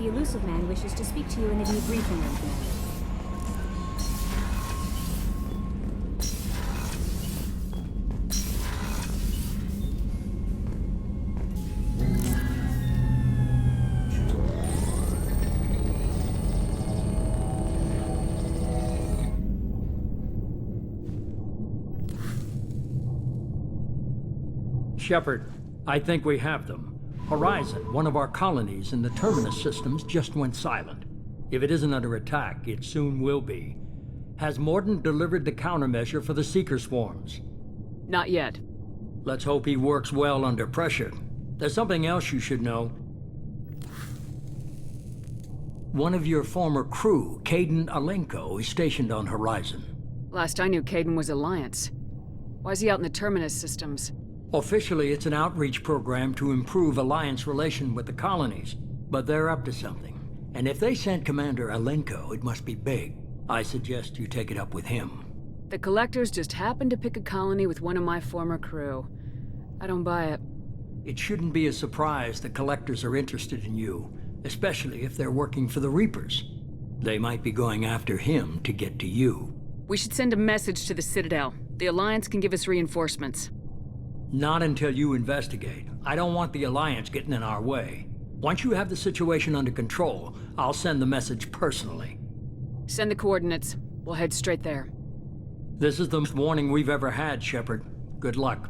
The elusive man wishes to speak to you in the debriefing room, Commander. Shepard, I think we have them. Horizon, one of our colonies in the Terminus systems, just went silent. If it isn't under attack, it soon will be. Has Mordant delivered the countermeasure for the Seeker swarms? Not yet. Let's hope he works well under pressure. There's something else you should know. One of your former crew, Caden Alenko, is stationed on Horizon. Last I knew, Caden was Alliance. Why is he out in the Terminus systems? Officially, it's an outreach program to improve Alliance relation with the colonies, but they're up to something. And if they sent Commander Alenko, it must be big. I suggest you take it up with him. The Collectors just happened to pick a colony with one of my former crew. I don't buy it. It shouldn't be a surprise the Collectors are interested in you, especially if they're working for the Reapers. They might be going after him to get to you. We should send a message to the Citadel. The Alliance can give us reinforcements. Not until you investigate. I don't want the Alliance getting in our way. Once you have the situation under control, I'll send the message personally. Send the coordinates. We'll head straight there. This is the most warning we've ever had, Shepard. Good luck.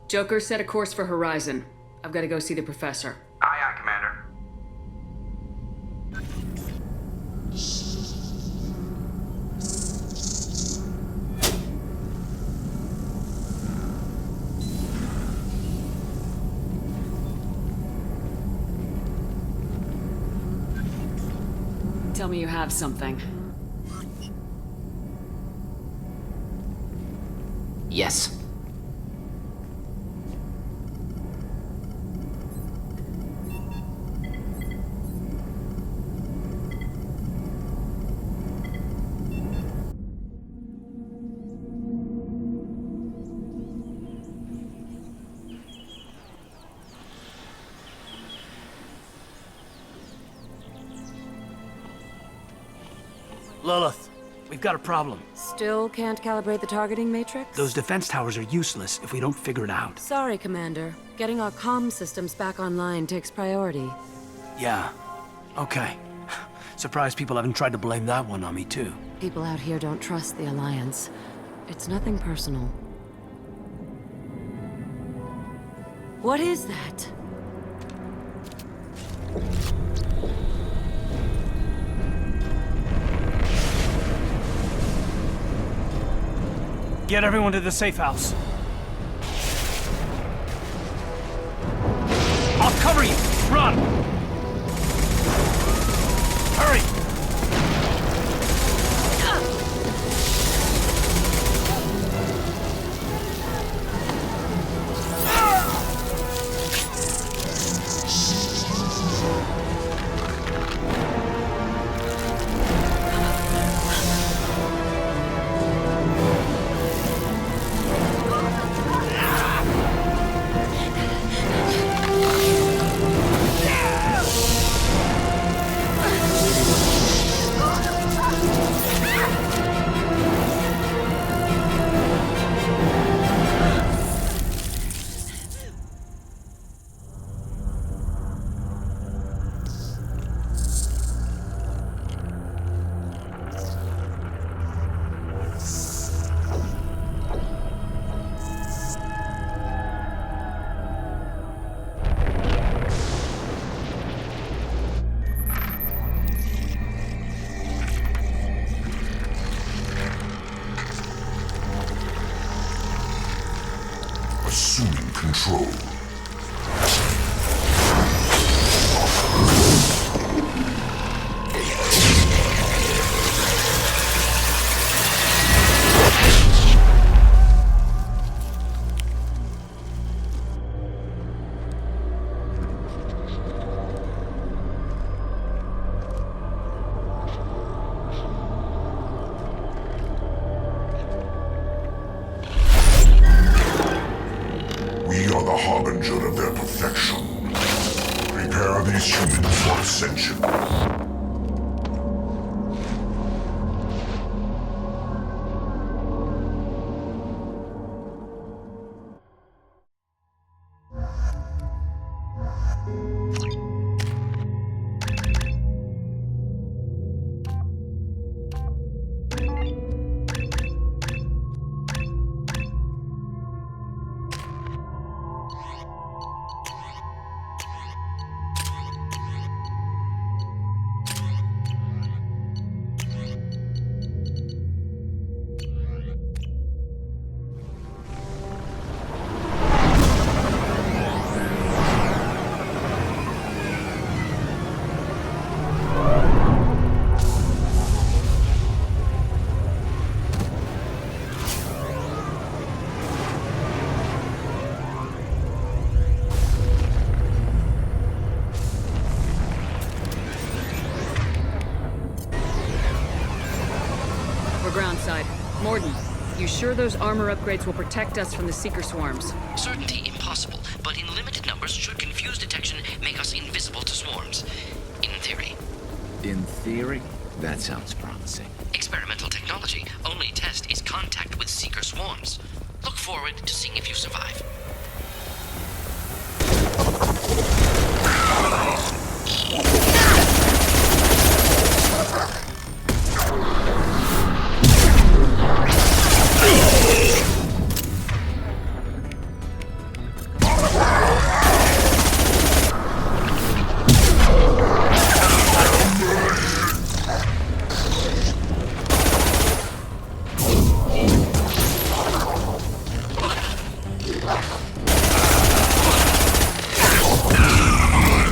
Joker, set a course for Horizon. I've got to go see the Professor. Aye, aye, Commander. Tell me you have something. Yes. Lilith, we've got a problem. Still can't calibrate the targeting matrix? Those defense towers are useless if we don't figure it out. Sorry, Commander. Getting our comm systems back online takes priority. Yeah. Okay. Surprised people haven't tried to blame that one on me, too. People out here don't trust the Alliance. It's nothing personal. What is that? Get everyone to the safe house. I'll cover you! Run! Hurry! Assuming control. We are the Harbinger. ascension. Groundside. Morden, you sure those armor upgrades will protect us from the Seeker swarms? Certainty impossible, but in limited numbers should confuse detection make us invisible to swarms. In theory. In theory? That sounds promising. Experimental technology. Only test is contact with Seeker swarms. Look forward to seeing if you survive.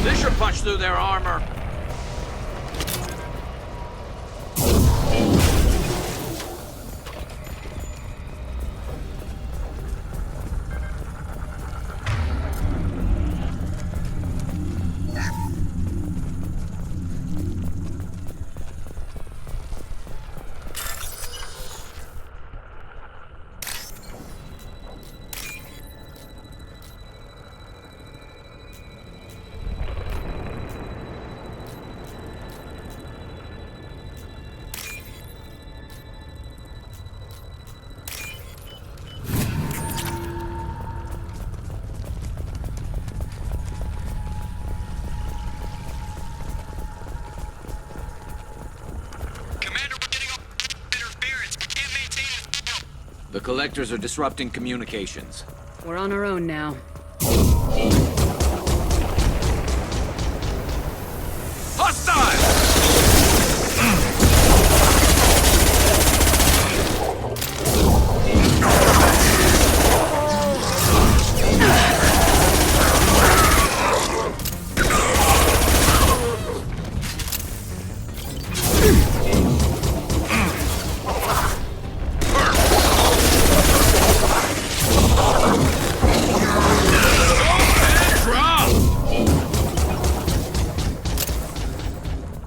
This should punch through their armor. The Collectors are disrupting communications. We're on our own now.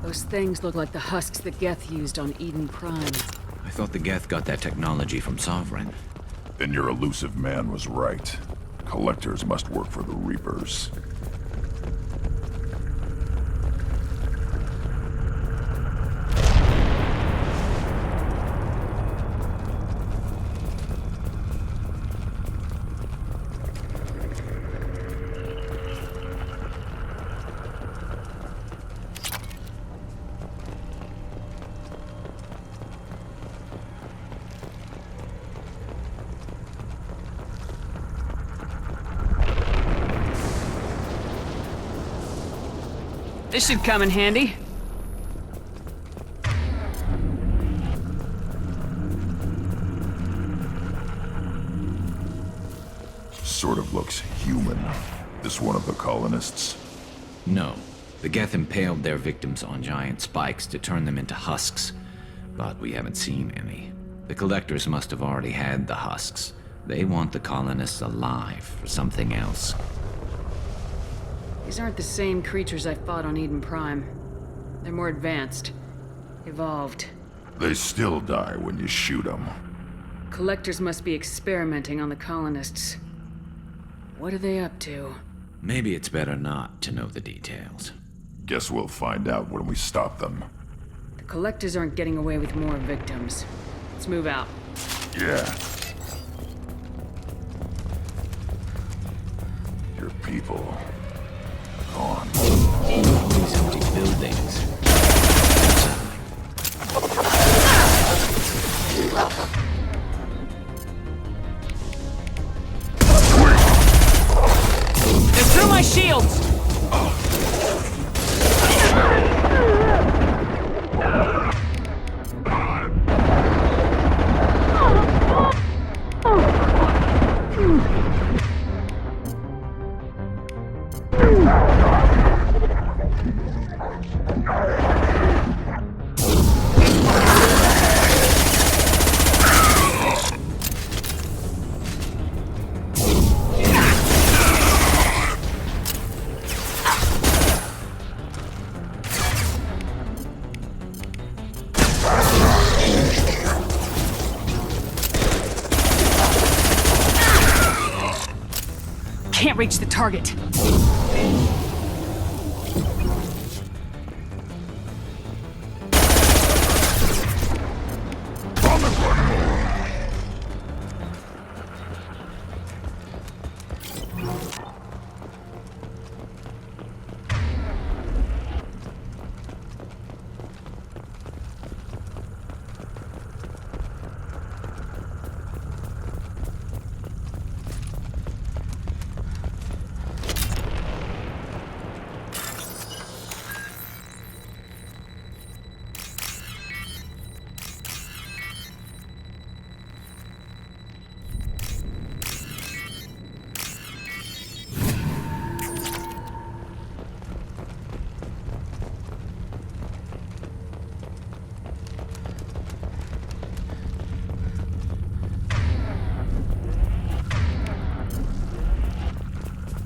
Those things look like the husks that Geth used on Eden Prime. I thought the Geth got that technology from Sovereign. Then your elusive man was right. Collectors must work for the Reapers. This should come in handy. Sort of looks human. This one of the colonists? No. The Geth impaled their victims on giant spikes to turn them into husks. But we haven't seen any. The Collectors must have already had the husks. They want the colonists alive for something else. These aren't the same creatures I fought on Eden Prime. They're more advanced. Evolved. They still die when you shoot them. Collectors must be experimenting on the colonists. What are they up to? Maybe it's better not to know the details. Guess we'll find out when we stop them. The Collectors aren't getting away with more victims. Let's move out. Yeah. Your people. Gone. All these empty buildings. They're through my shields! Can't reach the target.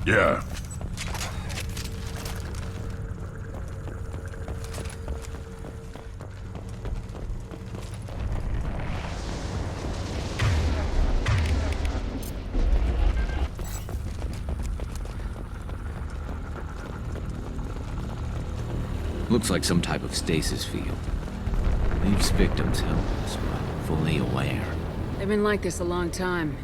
Yeah. Looks like some type of stasis field. Leaves victims helpless, but fully aware. They've been like this a long time.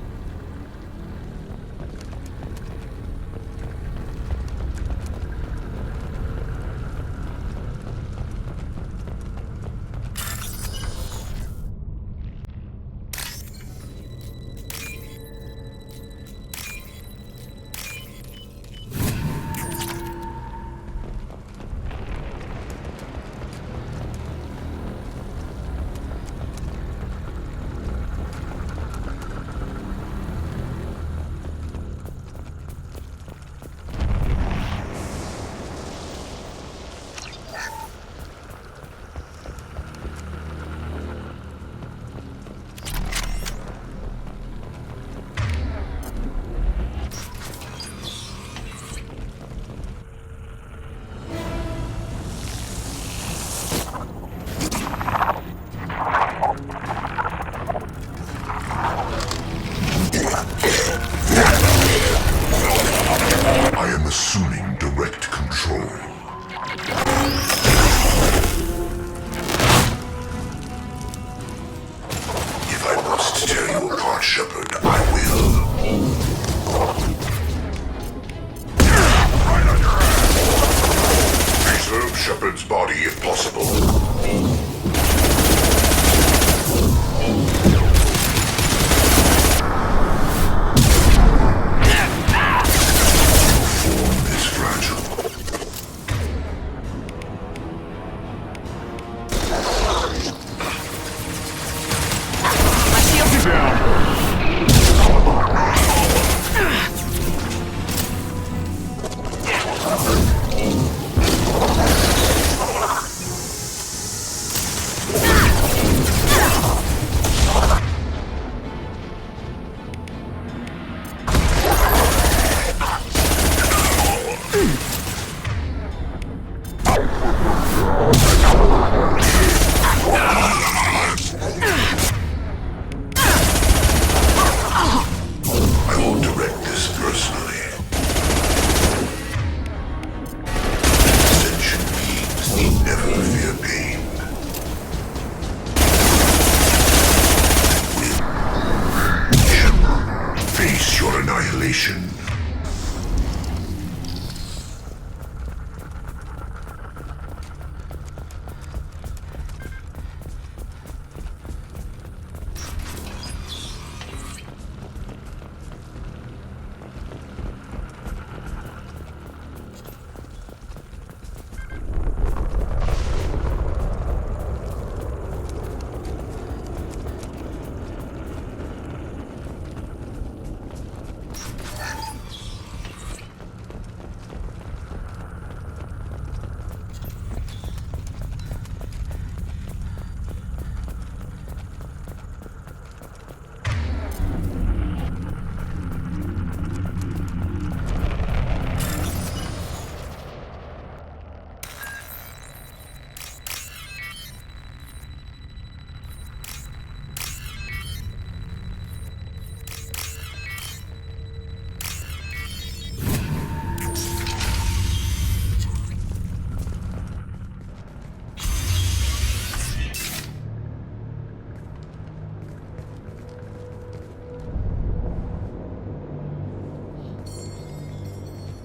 face your annihilation.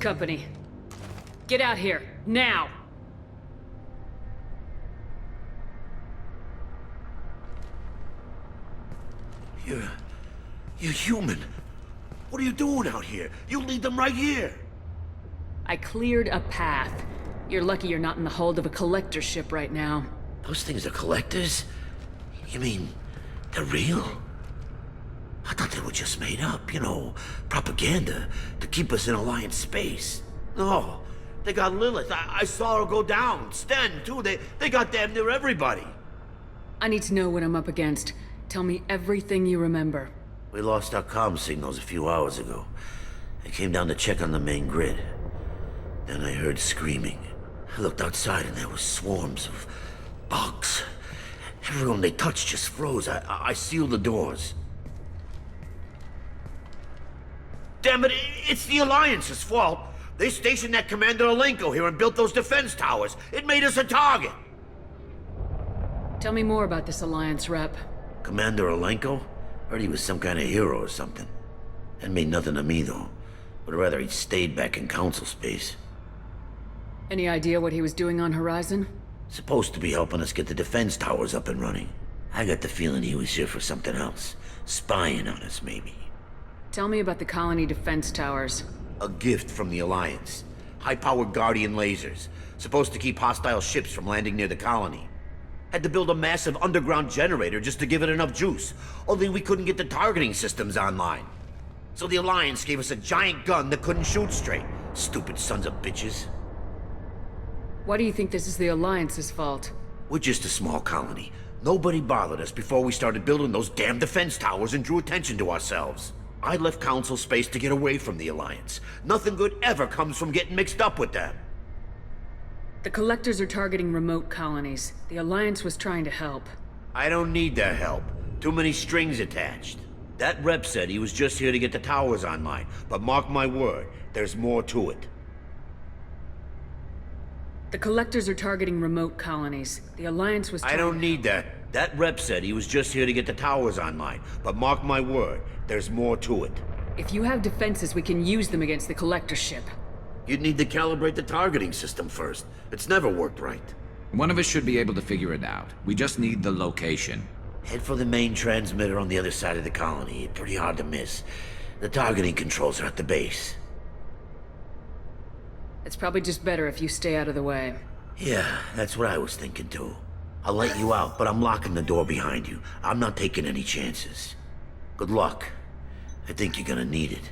Company. Get out here, now! You're human. What are you doing out here? You lead them right here. I cleared a path. You're lucky you're not in the hold of a collector ship right now. Those things are collectors? You mean, they're real? I thought they were just made up, you know, propaganda to keep us in Alliance space. No, they got Lilith. I saw her go down. Sten, too. They got damn near everybody. I need to know what I'm up against. Tell me everything you remember. We lost our comm signals a few hours ago. I came down to check on the main grid. Then I heard screaming. I looked outside and there was swarms of bugs. Everyone they touched just froze. I sealed the doors. Damn it, it's the Alliance's fault. They stationed that Commander Alenko here and built those defense towers. It made us a target. Tell me more about this Alliance rep. Commander Alenko? Heard he was some kind of hero or something. That made nothing to me, though. Would rather he'd stayed back in Council space. Any idea what he was doing on Horizon? Supposed to be helping us get the defense towers up and running. I got the feeling he was here for something else. Spying on us, maybe. Tell me about the colony defense towers. A gift from the Alliance. High-powered Guardian lasers. Supposed to keep hostile ships from landing near the colony. Had to build a massive underground generator just to give it enough juice. Only we couldn't get the targeting systems online. So the Alliance gave us a giant gun that couldn't shoot straight. Stupid sons of bitches. Why do you think this is the Alliance's fault? We're just a small colony. Nobody bothered us before we started building those damn defense towers and drew attention to ourselves. I left Council space to get away from the Alliance. Nothing good ever comes from getting mixed up with them. The Collectors are targeting remote colonies. The Alliance was trying to help. I don't need their help. Too many strings attached. That rep said he was just here to get the towers online, but mark my word, there's more to it. The Collectors are targeting remote colonies. The Alliance was I don't need that. That rep said he was just here to get the towers online, but mark my word, there's more to it. If you have defenses, we can use them against the Collector ship. You'd need to calibrate the targeting system first. It's never worked right. One of us should be able to figure it out. We just need the location. Head for the main transmitter on the other side of the colony. Pretty hard to miss. The targeting controls are at the base. It's probably just better if you stay out of the way. Yeah, that's what I was thinking too. I'll let you out, but I'm locking the door behind you. I'm not taking any chances. Good luck. I think you're gonna need it.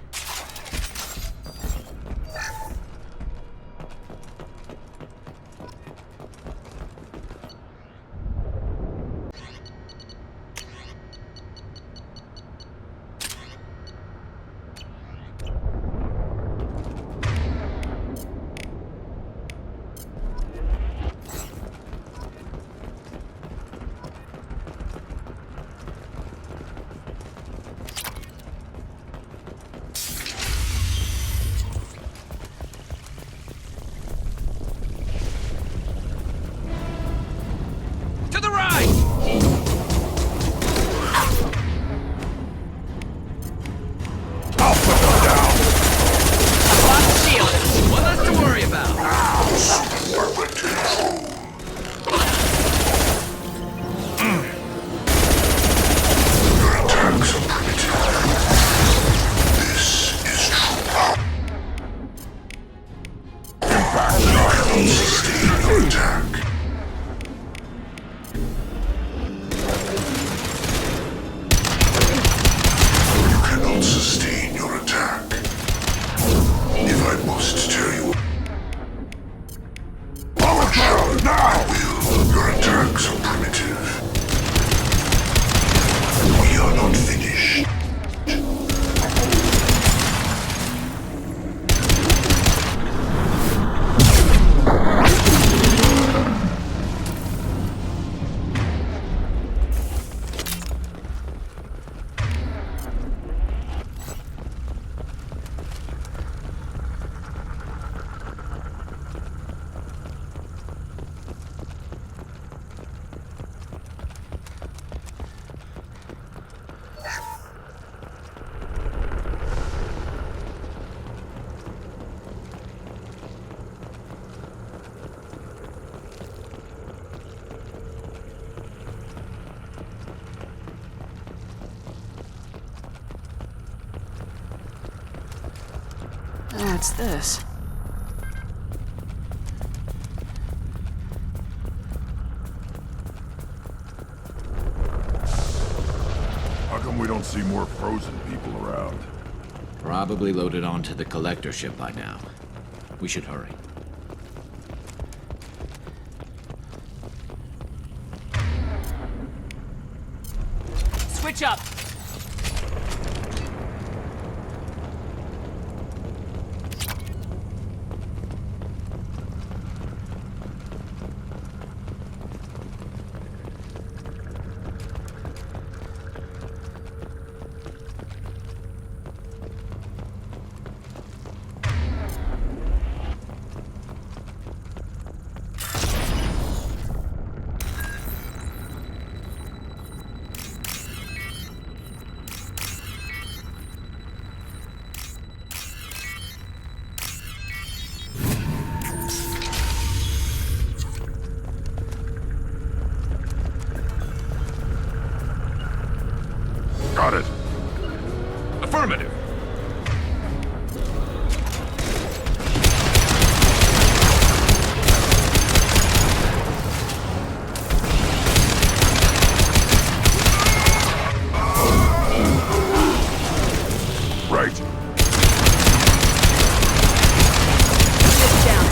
What's this? How come we don't see more frozen people around? Probably loaded onto the collector ship by now. We should hurry. Switch up! Got it. Affirmative. Right. Ship's down.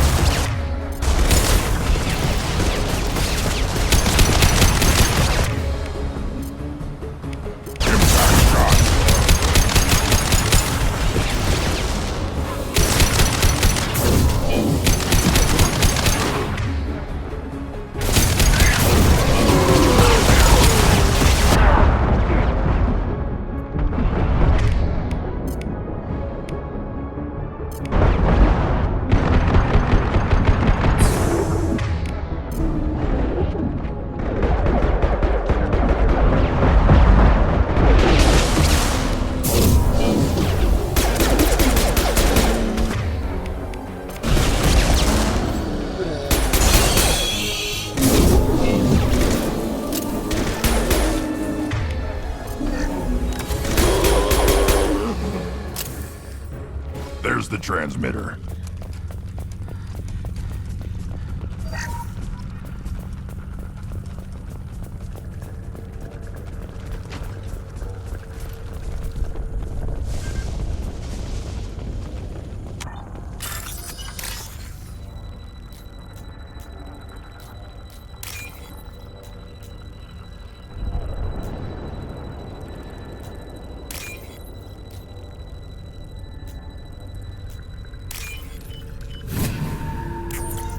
There's the transmitter.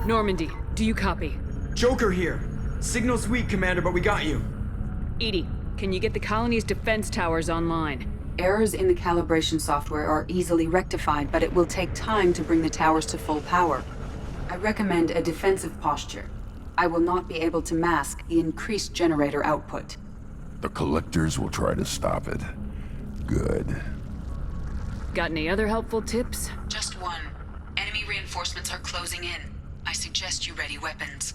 Normandy, do you copy? Joker here. Signal's weak, Commander, but we got you. Edie, can you get the colony's defense towers online? Errors in the calibration software are easily rectified, but it will take time to bring the towers to full power. I recommend a defensive posture. I will not be able to mask the increased generator output. The collectors will try to stop it. Good. Got any other helpful tips? Just one. Enemy reinforcements are closing in. I suggest you ready weapons.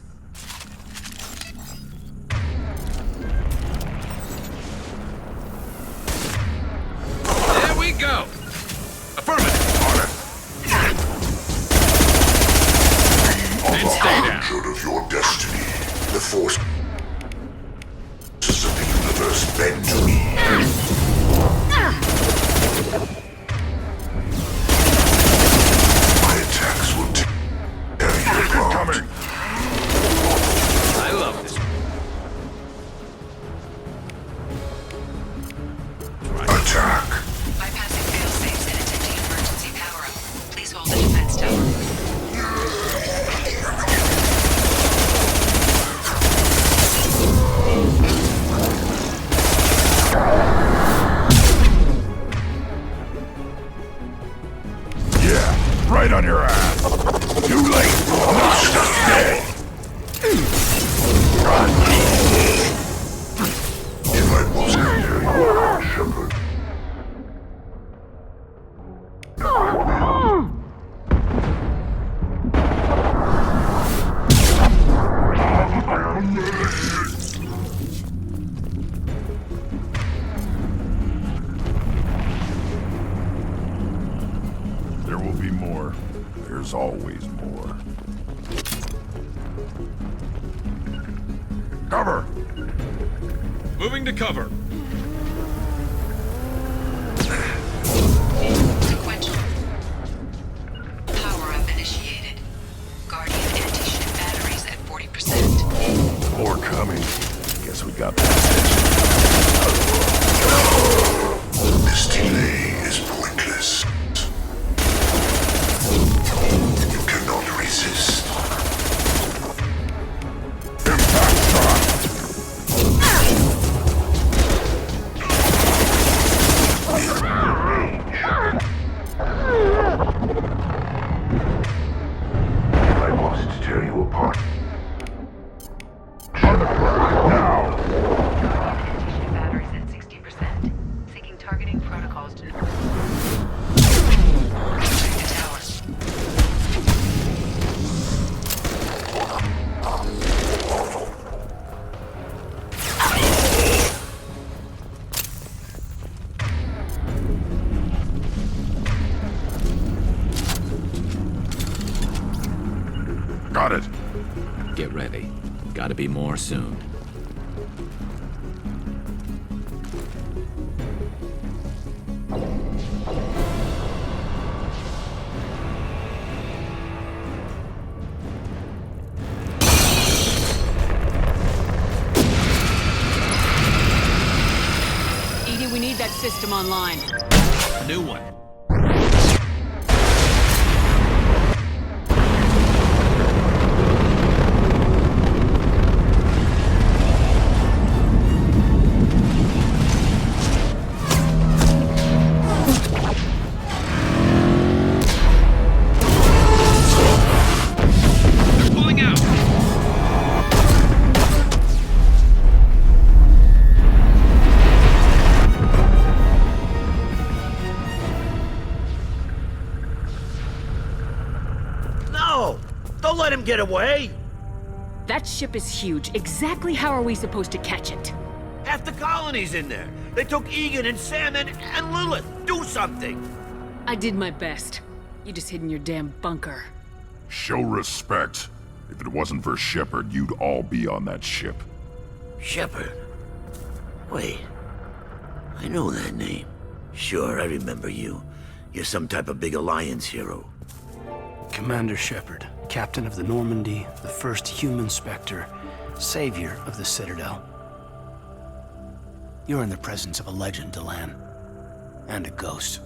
There we go! Affirmative. On it. And stay down. Of your destiny. The forces of the universe bend to me. My attacks will tear you apart. Coming. I love this. Attack. Bypassing fail-safes and attempting emergency power-up. Please hold the defense tower. Yeah, right on your ass. Too late. Monster dead. If I wasn't here, you are shepherd. There will be be more. There's always more. Cover! Moving to cover. Sequential. Power up initiated. Guardian anti-ship batteries at 40%. More coming. Guess we got past it. This delay is pointless. You cannot resist. Impact shot! I must tear you apart. On the ground now! Anti-ship batteries at 60%. Seeking targeting protocols to... Protect the towers. Got it. Get ready. Gotta be more soon. Edie, we need that system online. A new one. They're pulling out. No! Don't let him get away! That ship is huge. Exactly how are we supposed to catch it? Half the colony's in there. They took Egan and Sam and Lilith. Do something! I did my best. You just hid in your damn bunker. Show respect. If it wasn't for Shepard, you'd all be on that ship. Shepard? Wait. I know that name. Sure, I remember you. You're some type of big Alliance hero. Commander Shepard, captain of the Normandy, the first human Spectre, savior of the Citadel. You're in the presence of a legend, Delan. And a ghost.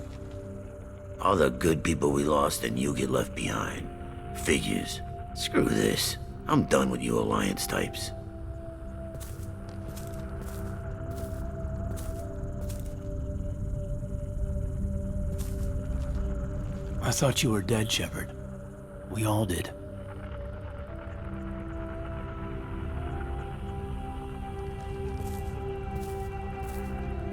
All the good people we lost and you get left behind. Figures. Screw this. I'm done with you Alliance types. I thought you were dead, Shepard. We all did.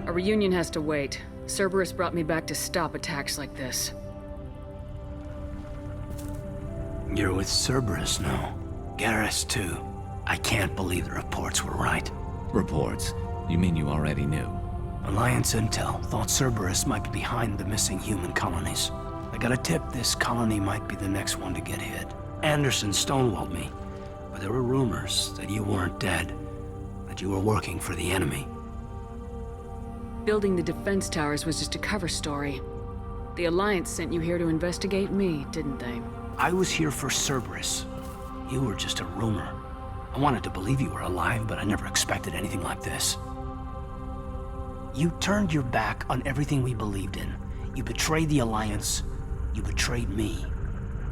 A reunion has to wait. Cerberus brought me back to stop attacks like this. You're with Cerberus now. Garrus, too. I can't believe the reports were right. Reports? You mean you already knew? Alliance intel thought Cerberus might be behind the missing human colonies. I got a tip this colony might be the next one to get hit. Anderson stonewalled me, but there were rumors that you weren't dead, that you were working for the enemy. Building the defense towers was just a cover story. The Alliance sent you here to investigate me, didn't they? I was here for Cerberus. You were just a rumor. I wanted to believe you were alive, but I never expected anything like this. You turned your back on everything we believed in. You betrayed the Alliance. You betrayed me.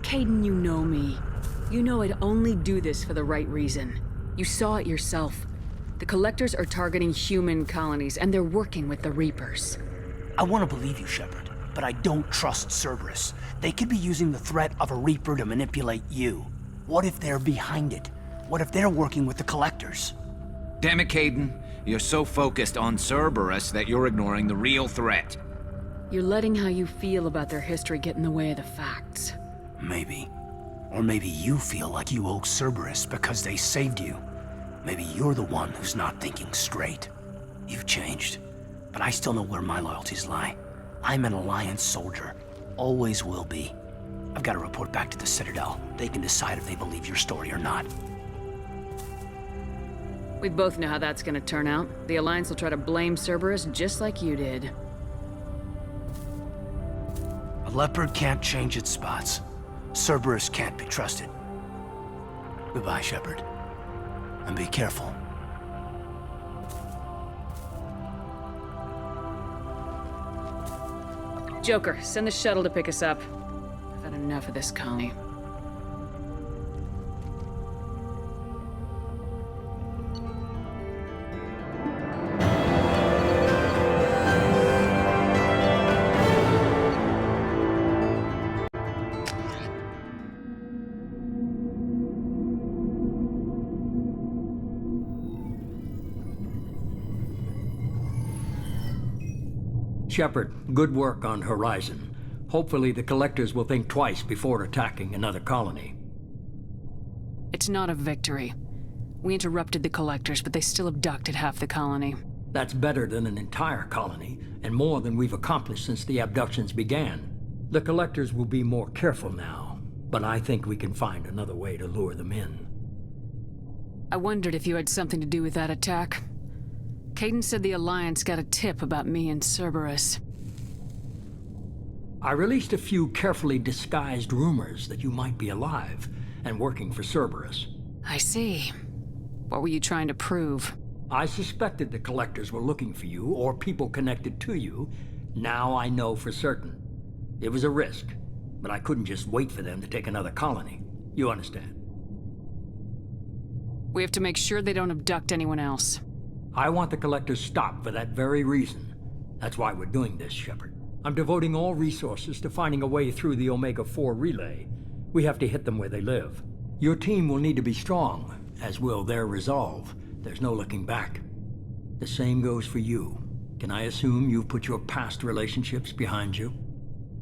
Caden, you know me. You know I'd only do this for the right reason. You saw it yourself. The Collectors are targeting human colonies, and they're working with the Reapers. I want to believe you, Shepard, but I don't trust Cerberus. They could be using the threat of a Reaper to manipulate you. What if they're behind it? What if they're working with the Collectors? Damn it, Caden. You're so focused on Cerberus that you're ignoring the real threat. You're letting how you feel about their history get in the way of the facts. Maybe. Or maybe you feel like you owe Cerberus because they saved you. Maybe you're the one who's not thinking straight. You've changed, but I still know where my loyalties lie. I'm an Alliance soldier. Always will be. I've got to report back to the Citadel. They can decide if they believe your story or not. We both know how that's gonna turn out. The Alliance will try to blame Cerberus just like you did. A leopard can't change its spots. Cerberus can't be trusted. Goodbye, Shepard. And be careful. Joker, send the shuttle to pick us up. I've had enough of this colony. Shepard, good work on Horizon. Hopefully the Collectors will think twice before attacking another colony. It's not a victory. We interrupted the Collectors, but they still abducted half the colony. That's better than an entire colony, and more than we've accomplished since the abductions began. The Collectors will be more careful now, but I think we can find another way to lure them in. I wondered if you had something to do with that attack. Caden said the Alliance got a tip about me and Cerberus. I released a few carefully disguised rumors that you might be alive and working for Cerberus. I see. What were you trying to prove? I suspected the Collectors were looking for you, or people connected to you. Now I know for certain. It was a risk, but I couldn't just wait for them to take another colony. You understand? We have to make sure they don't abduct anyone else. I want the Collectors stopped for that very reason. That's why we're doing this, Shepard. I'm devoting all resources to finding a way through the Omega-4 relay. We have to hit them where they live. Your team will need to be strong, as will their resolve. There's no looking back. The same goes for you. Can I assume you've put your past relationships behind you?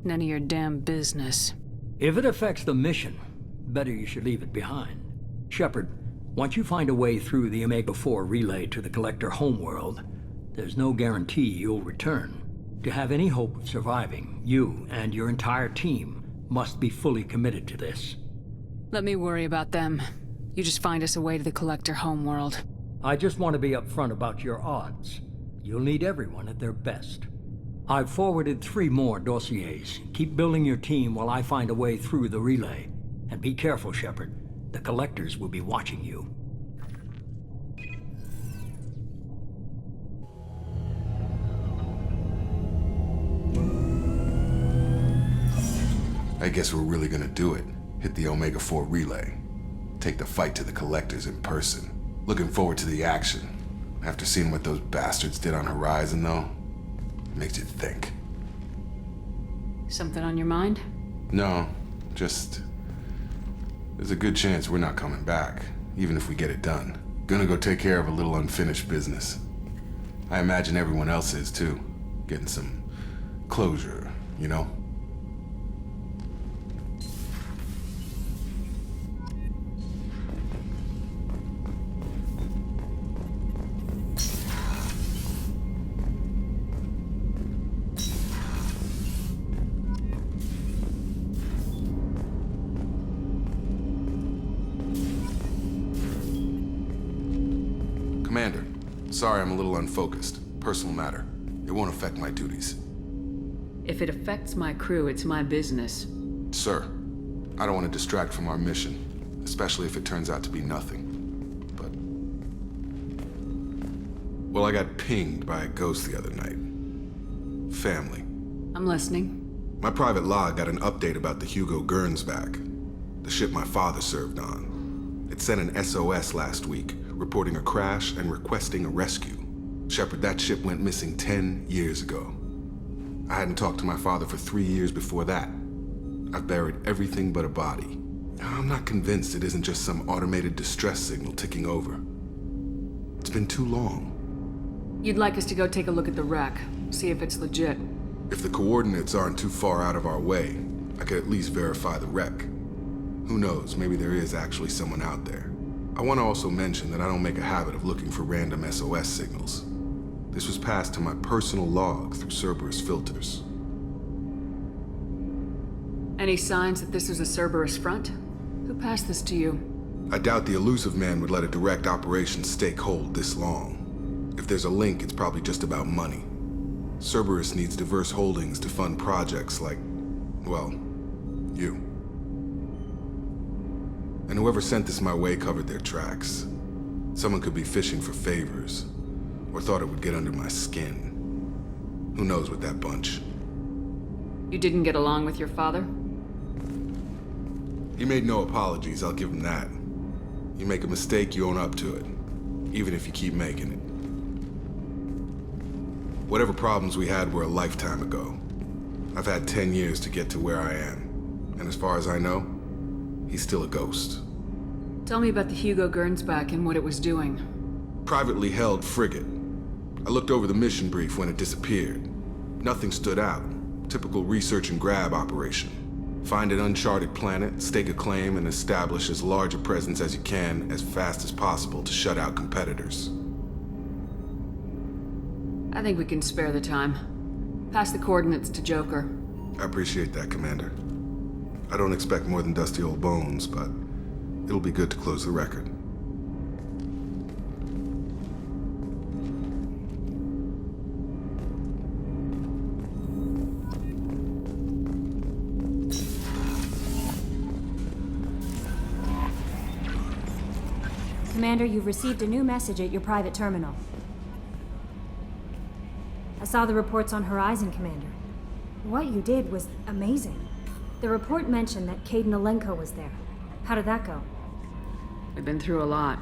None of your damn business. If it affects the mission, better you should leave it behind. Shepard, once you find a way through the Omega-4 relay to the Collector homeworld, there's no guarantee you'll return. To have any hope of surviving, you and your entire team must be fully committed to this. Let me worry about them. You just find us a way to the Collector homeworld. I just want to be upfront about your odds. You'll need everyone at their best. I've forwarded 3 more dossiers. Keep building your team while I find a way through the relay. And be careful, Shepard. The Collectors will be watching you. I guess we're really gonna do it. Hit the Omega-4 relay. Take the fight to the Collectors in person. Looking forward to the action. After seeing what those bastards did on Horizon, though, makes you think. Something on your mind? No, just... there's a good chance we're not coming back, even if we get it done. Gonna go take care of a little unfinished business. I imagine everyone else is, too. Getting some closure, you know? Commander, sorry I'm a little unfocused. Personal matter. It won't affect my duties. If it affects my crew, it's my business. Sir, I don't want to distract from our mission, especially if it turns out to be nothing. But... well, I got pinged by a ghost the other night. Family. I'm listening. My private log got an update about the Hugo Gernsback, the ship my father served on. It sent an SOS last week, reporting a crash and requesting a rescue. Shepard, that ship went missing 10 years ago. I hadn't talked to my father for 3 years before that. I've buried everything but a body. I'm not convinced it isn't just some automated distress signal ticking over. It's been too long. You'd like us to go take a look at the wreck, see if it's legit. If the coordinates aren't too far out of our way, I could at least verify the wreck. Who knows, maybe there is actually someone out there. I want to also mention that I don't make a habit of looking for random SOS signals. This was passed to my personal log through Cerberus filters. Any signs that this was a Cerberus front? Who passed this to you? I doubt the elusive man would let a direct operation stake hold this long. If there's a link, it's probably just about money. Cerberus needs diverse holdings to fund projects like, well, you. And whoever sent this my way covered their tracks. Someone could be fishing for favors, or thought it would get under my skin. Who knows with that bunch? You didn't get along with your father? He made no apologies, I'll give him that. You make a mistake, you own up to it. Even if you keep making it. Whatever problems we had were a lifetime ago. I've had 10 years to get to where I am. And as far as I know, he's still a ghost. Tell me about the Hugo Gernsback and what it was doing. Privately held frigate. I looked over the mission brief when it disappeared. Nothing stood out. Typical research and grab operation. Find an uncharted planet, stake a claim, and establish as large a presence as you can as fast as possible to shut out competitors. I think we can spare the time. Pass the coordinates to Joker. I appreciate that, Commander. I don't expect more than dusty old bones, but it'll be good to close the record. Commander, you've received a new message at your private terminal. I saw the reports on Horizon, Commander. What you did was amazing. The report mentioned that Caden Alenko was there. How did that go? We've been through a lot.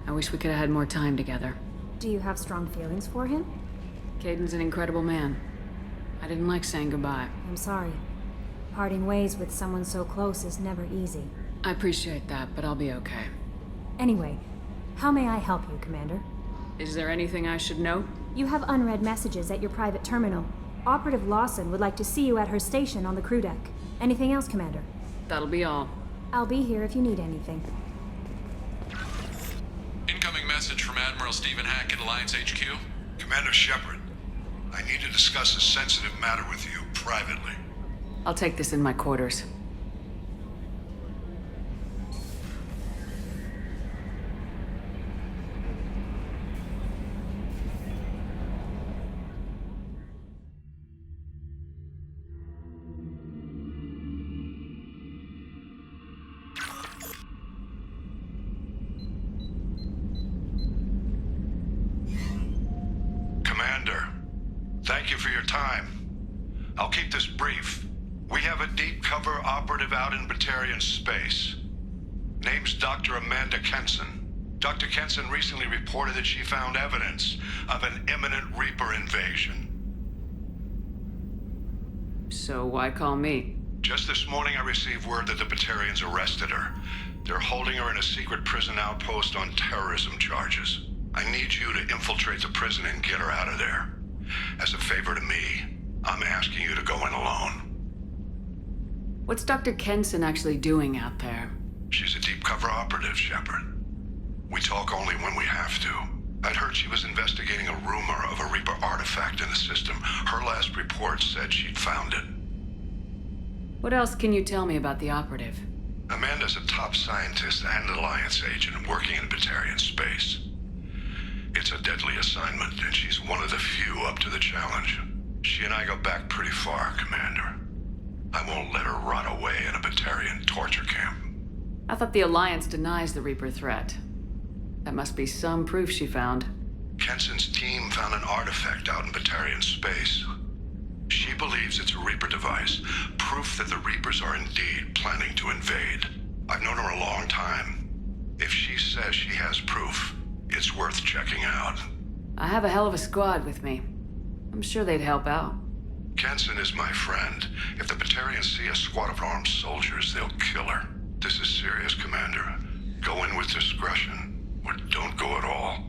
I wish we could have had more time together. Do you have strong feelings for him? Caden's an incredible man. I didn't like saying goodbye. I'm sorry. Parting ways with someone so close is never easy. I appreciate that, but I'll be okay. Anyway, how may I help you, Commander? Is there anything I should know? You have unread messages at your private terminal. Operative Lawson would like to see you at her station on the crew deck. Anything else, Commander? That'll be all. I'll be here if you need anything. Incoming message from Admiral Stephen Hack at Alliance HQ. Commander Shepard, I need to discuss a sensitive matter with you privately. I'll take this in my quarters. Thank you for your time. I'll keep this brief. We have a deep cover operative out in Batarian space. Name's Dr. Amanda Kenson. Dr. Kenson recently reported that she found evidence of an imminent Reaper invasion. So why call me? Just this morning I received word that the Batarians arrested her. They're holding her in a secret prison outpost on terrorism charges. I need you to infiltrate the prison and get her out of there. As a favor to me, I'm asking you to go in alone. What's Dr. Kenson actually doing out there? She's a deep cover operative, Shepard. We talk only when we have to. I'd heard she was investigating a rumor of a Reaper artifact in the system. Her last report said she'd found it. What else can you tell me about the operative? Amanda's a top scientist and Alliance agent working in Batarian space. It's a deadly assignment, and she's one of the few up to the challenge. She and I go back pretty far, Commander. I won't let her rot away in a Batarian torture camp. I thought the Alliance denies the Reaper threat. That must be some proof she found. Kenson's team found an artifact out in Batarian space. She believes it's a Reaper device, proof that the Reapers are indeed planning to invade. I've known her a long time. If she says she has proof, it's worth checking out. I have a hell of a squad with me. I'm sure they'd help out. Kenson is my friend. If the Batarians see a squad of armed soldiers, they'll kill her. This is serious, Commander. Go in with discretion, or don't go at all.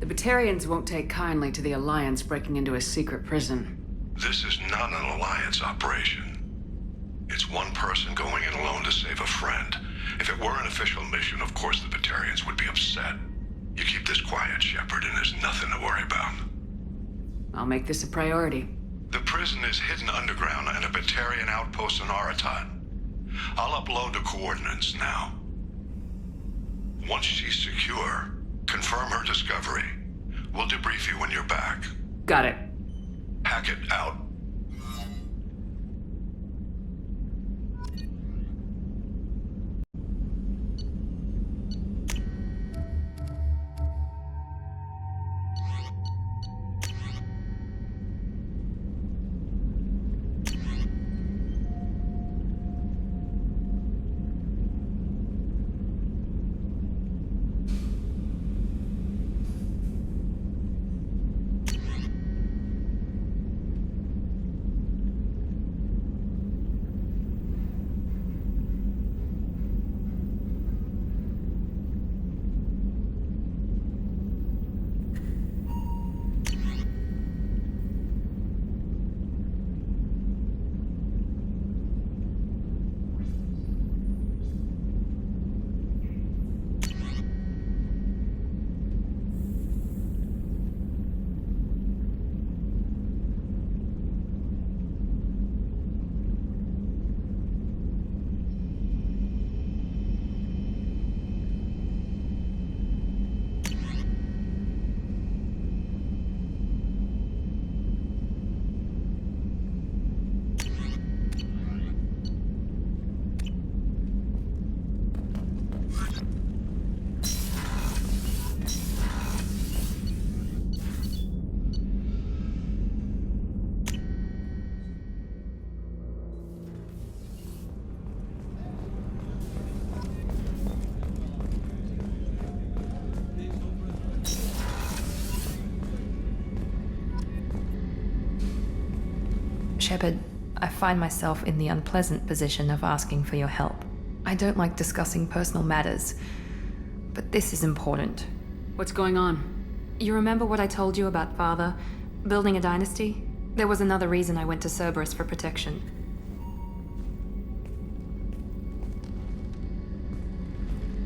The Batarians won't take kindly to the Alliance breaking into a secret prison. This is not an Alliance operation. It's one person going in alone to save a friend. If it were an official mission, of course the Batarians would be upset. You keep this quiet, Shepard, and there's nothing to worry about. I'll make this a priority. The prison is hidden underground in a Batarian outpost in Aratat. I'll upload the coordinates now. Once she's secure, confirm her discovery. We'll debrief you when you're back. Got it. Hackett out. Shepard, I find myself in the unpleasant position of asking for your help. I don't like discussing personal matters, but this is important. What's going on? You remember what I told you about Father? Building a dynasty? There was another reason I went to Cerberus for protection.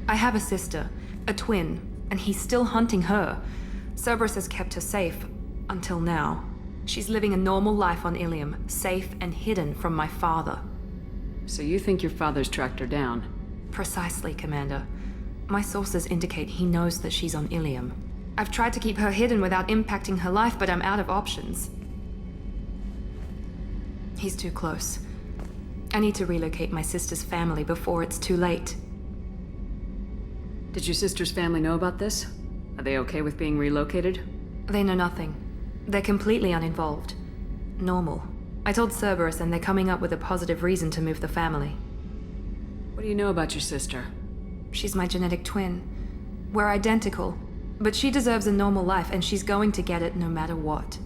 I have a sister, a twin, and he's still hunting her. Cerberus has kept her safe, until now. She's living a normal life on Ilium, safe and hidden from my father. So you think your father's tracked her down? Precisely, Commander. My sources indicate he knows that she's on Ilium. I've tried to keep her hidden without impacting her life, but I'm out of options. He's too close. I need to relocate my sister's family before it's too late. Did your sister's family know about this? Are they okay with being relocated? They know nothing. They're completely uninvolved. Normal. I told Cerberus and they're coming up with a positive reason to move the family. What do you know about your sister? She's my genetic twin. We're identical, but she deserves a normal life and she's going to get it no matter what.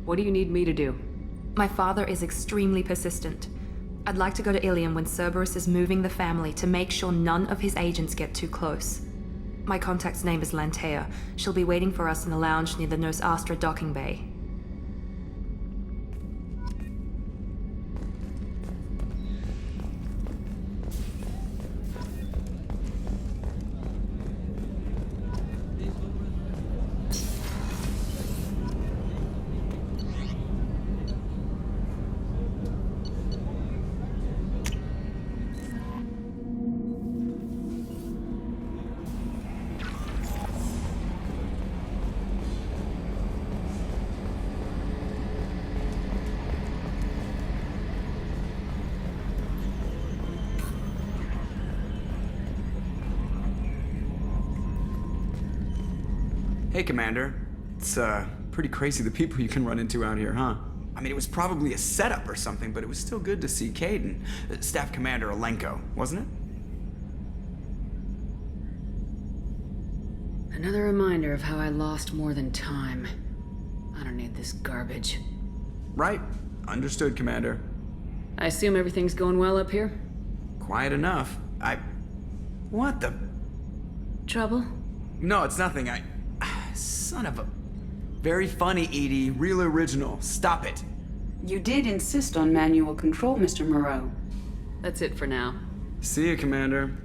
What do you need me to do? My father is extremely persistent. I'd like to go to Ilium when Cerberus is moving the family to make sure none of his agents get too close. My contact's name is Lantea. She'll be waiting for us in the lounge near the Nos Astra docking bay. Hey, Commander. It's, pretty crazy the people you can run into out here, huh? I mean, it was probably a setup or something, but it was still good to see Kaidan. Staff Commander Alenko, wasn't it? Another reminder of how I lost more than time. I don't need this garbage. Right. Understood, Commander. I assume everything's going well up here? Quiet enough. What the... Trouble? No, it's nothing. Son of a... Very funny, Edie. Real original. Stop it. You did insist on manual control, Mr. Moreau. That's it for now. See you, Commander.